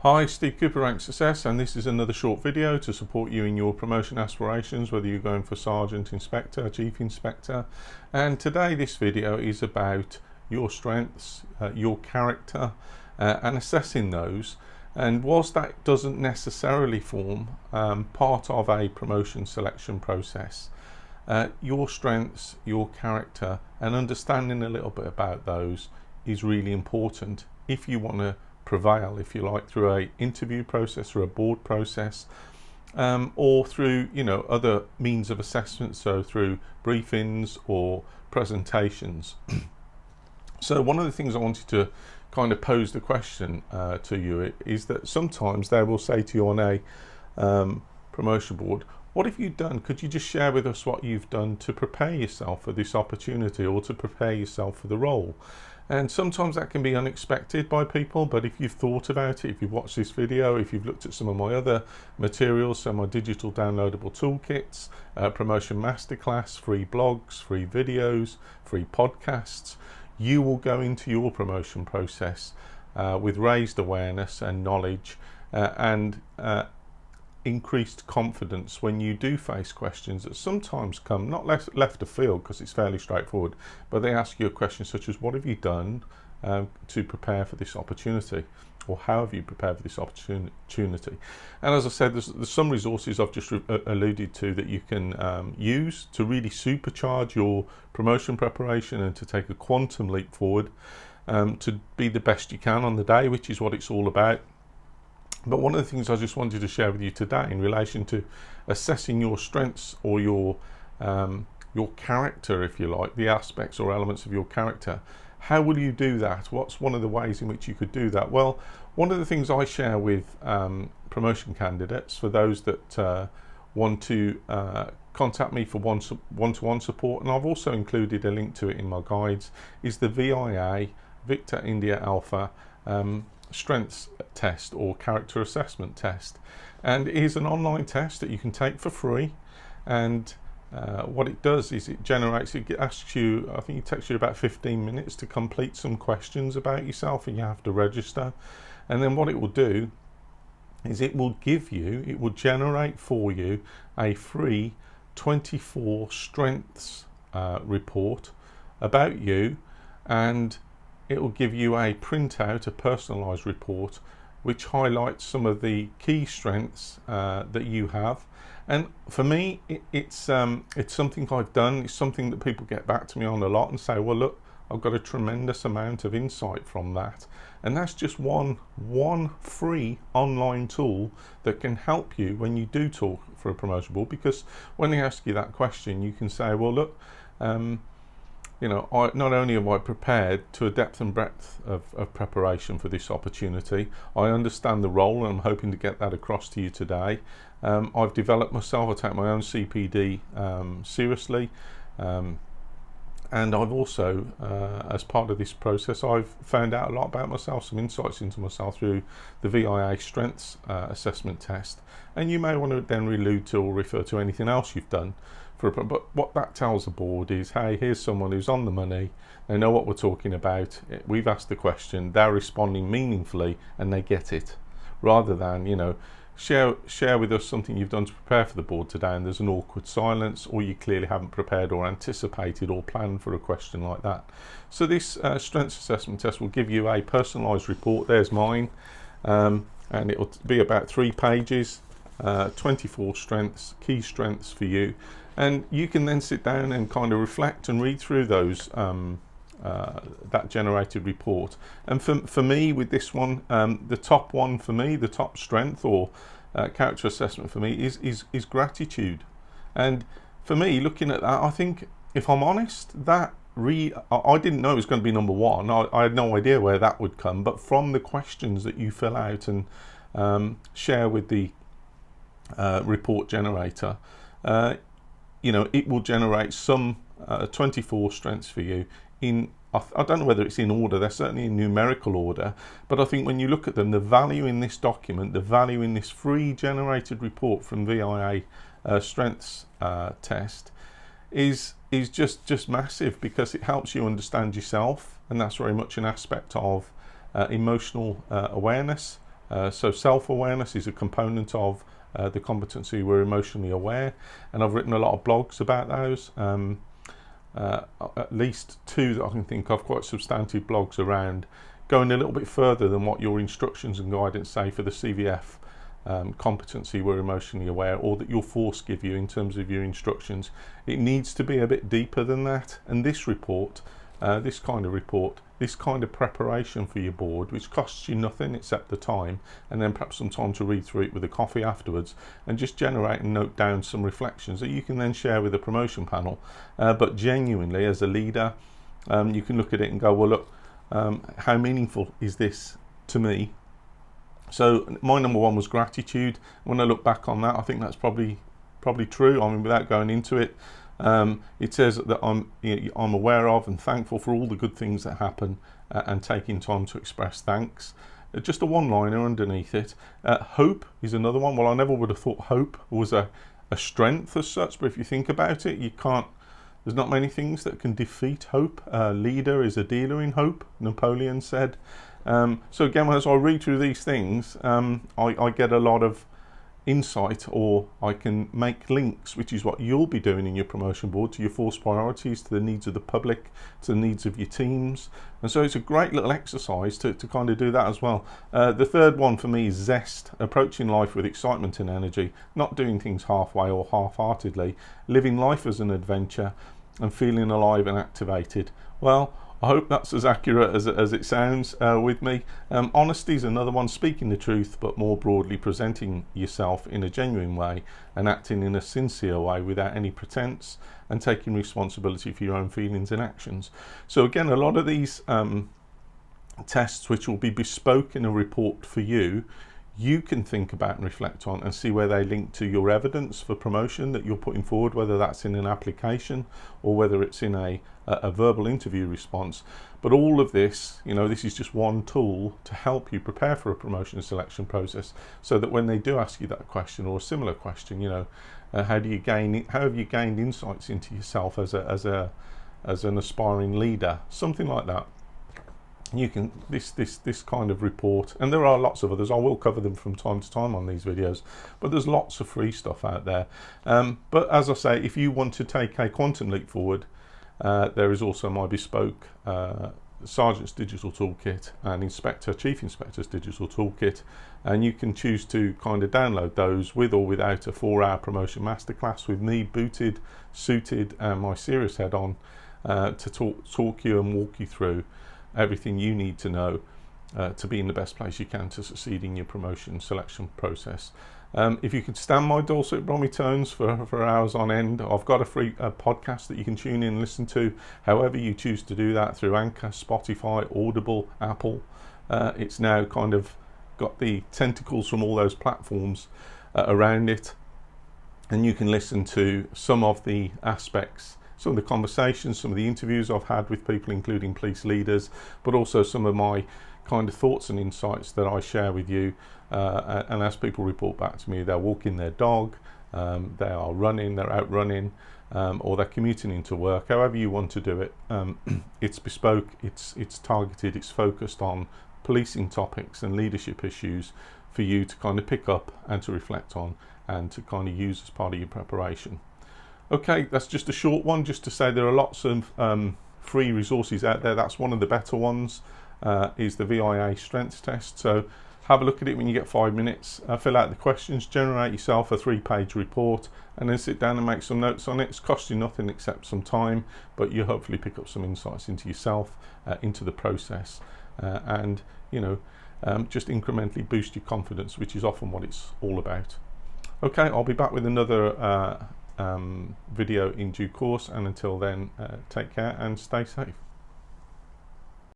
Hi, Steve Cooper, Rank Success, and this is another short video to support you in your promotion aspirations, whether you're going for Sergeant, Inspector, Chief Inspector. And today this video is about your strengths, your character, and assessing those. And whilst that doesn't necessarily form part of a promotion selection process, your strengths, your character, and understanding a little bit about those is really important if you want to prevail, if you like, through a interview process or a board process, or through other means of assessment, so through briefings or presentations. So one of the things I wanted to kind of pose the question to you is that sometimes they will say to you on a promotion board, what have you done? Could you just share with us what you've done to prepare yourself for this opportunity or to prepare yourself for the role? And sometimes that can be unexpected by people, but if you've thought about it, if you've watched this video, if you've looked at some of my other materials, so my digital downloadable toolkits, promotion masterclass, free blogs, free videos, free podcasts, you will go into your promotion process with raised awareness and knowledge and increased confidence when you do face questions that sometimes come not left of field, because it's fairly straightforward, but they ask you a question such as, what have you done to prepare for this opportunity, or how have you prepared for this opportunity? And as I said, there's some resources I've just alluded to that you can use to really supercharge your promotion preparation and to take a quantum leap forward, to be the best you can on the day, which is what it's all about. But one of the things I just wanted to share with you today in relation to assessing your strengths or your character, if you like, the aspects or elements of your character, how will you do that? What's one of the ways in which you could do that? Well, one of the things I share with promotion candidates, for those that want to contact me for one-to-one support, and I've also included a link to it in my guides, is the VIA, Victor India Alpha, strengths test or character assessment test. And it is an online test that you can take for free, and what it does is it asks you, I think it takes you about 15 minutes to complete some questions about yourself, and you have to register. And then what it will do is it will generate for you a free 24 strengths report about you, and it will give you a printout, a personalised report, which highlights some of the key strengths that you have. And for me, it's something I've done. It's something that people get back to me on a lot and say, well, look, I've got a tremendous amount of insight from that. And that's just one free online tool that can help you when you do talk for a promotion board, because when they ask you that question, you can say, well, look, not only am I prepared to a depth and breadth of preparation for this opportunity, I understand the role, and I'm hoping to get that across to you today. I've developed myself, I take my own CPD seriously, and I've also, as part of this process, I've found out a lot about myself, some insights into myself through the VIA Strengths Assessment Test. And you may want to then allude to or refer to anything else you've done. But what that tells the board is, hey, here's someone who's on the money, they know what we're talking about, we've asked the question, they're responding meaningfully, and they get it. Rather than, share with us something you've done to prepare for the board today, and there's an awkward silence, or you clearly haven't prepared or anticipated or planned for a question like that. So this strengths assessment test will give you a personalised report. There's mine, and it'll be about 3 pages, 24 strengths, key strengths for you. And you can then sit down and kind of reflect and read through those, that generated report. And for me, with this one, the top one for me, the top strength or character assessment for me is gratitude. And for me, looking at that, I think, if I'm honest, I didn't know it was going to be number one. I had no idea where that would come. But from the questions that you fill out and share with the report generator, it will generate some 24 strengths for you in, I don't know whether it's in order, they're certainly in numerical order, but I think when you look at them, the value in this document, the value in this free generated report from VIA Strengths Test is just massive, because it helps you understand yourself, and that's very much an aspect of emotional awareness, So self-awareness is a component of the competency we're emotionally aware, and I've written a lot of blogs about those. At least 2 that I can think of, quite substantive blogs around going a little bit further than what your instructions and guidance say for the CVF competency we're emotionally aware, or that your force give you in terms of your instructions. It needs to be a bit deeper than that, and this report, this kind of preparation for your board, which costs you nothing except the time, and then perhaps some time to read through it with a coffee afterwards, and just generate and note down some reflections that you can then share with the promotion panel. But genuinely, as a leader, you can look at it and go, well, look, how meaningful is this to me? So my number 1 was gratitude. When I look back on that, I think that's probably true. I mean, without going into it, it says that I'm aware of and thankful for all the good things that happen, and taking time to express thanks. Just a one-liner underneath it. Hope is another one. Well, I never would have thought hope was a strength as such, but if you think about it, there's not many things that can defeat hope. A leader is a dealer in hope, Napoleon said. So again, as I read through these things, I get a lot of insight, or I can make links, which is what you'll be doing in your promotion board, to your force priorities, to the needs of the public, to the needs of your teams. And so it's a great little exercise to kind of do that as well. The third one for me is zest, approaching life with excitement and energy, not doing things halfway or half-heartedly, living life as an adventure and feeling alive and activated. Well, I hope that's as accurate as it sounds with me. Honesty is another one, speaking the truth, but more broadly presenting yourself in a genuine way and acting in a sincere way without any pretense, and taking responsibility for your own feelings and actions. So again, a lot of these tests, which will be bespoke in a report for you, you can think about and reflect on and see where they link to your evidence for promotion that you're putting forward, whether that's in an application or whether it's in a verbal interview response. But all of this, this is just one tool to help you prepare for a promotion selection process, so that when they do ask you that question or a similar question, how have you gained insights into yourself as an aspiring leader, something like that. You can this kind of report, and there are lots of others. I will cover them from time to time on these videos, but there's lots of free stuff out there. But as I say, if you want to take a quantum leap forward, there is also my bespoke Sergeant's Digital Toolkit and Chief Inspector's Digital Toolkit, and you can choose to kind of download those with or without a 4-hour promotion masterclass with me booted, suited, and my serious head on to talk you and walk you through everything you need to know to be in the best place you can to succeed in your promotion selection process. If you could stand my dulcet brummy tones for hours on end, I've got a free podcast that you can tune in and listen to however you choose to do that, through Anchor, Spotify, Audible, Apple. It's now kind of got the tentacles from all those platforms around it, and you can listen to some of the aspects, some of the conversations, some of the interviews I've had with people, including police leaders, but also some of my kind of thoughts and insights that I share with you. And as people report back to me, they're walking their dog, they are running, they're out running, or they're commuting into work. However you want to do it, it's bespoke, it's targeted, it's focused on policing topics and leadership issues for you to kind of pick up and to reflect on and to kind of use as part of your preparation. Okay, that's just a short one, just to say there are lots of free resources out there. That's one of the better ones, is the VIA strengths test. So have a look at it when you get 5 minutes, fill out the questions, generate yourself a 3-page report, and then sit down and make some notes on it. It's cost you nothing except some time, but you hopefully pick up some insights into yourself, into the process, and just incrementally boost your confidence, which is often what it's all about. Okay, I'll be back with another video in due course, and until then, take care and stay safe.